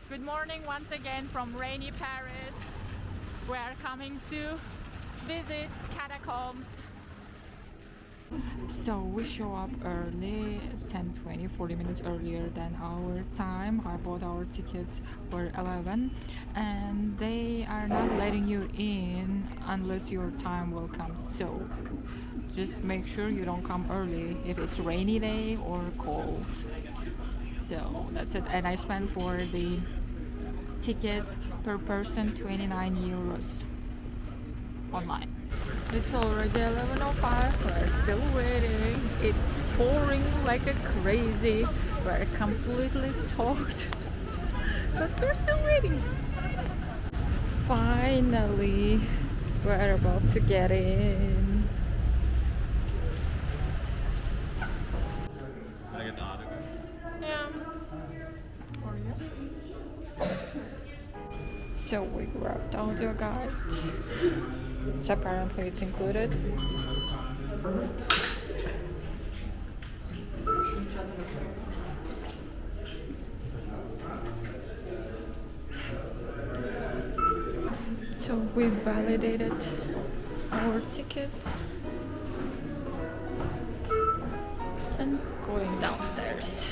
Good morning once again from rainy Paris. We are coming to visit catacombs. So we show up early, 10, 20, 40 minutes earlier than our time. I bought our tickets for 11 and they are not letting you in unless your time will come. So just make sure you don't come early if it's rainy day or cold. So that's it. And I spent for the ticket per person 29 euros online. It's already 11:05. We're still waiting. It's pouring like a crazy. We're completely soaked, but we're still waiting. Finally, we're about to get in. Can I get the autograph? Yeah. For you. So we grabbed audio guide. So apparently it's included. So we validated our ticket and going downstairs.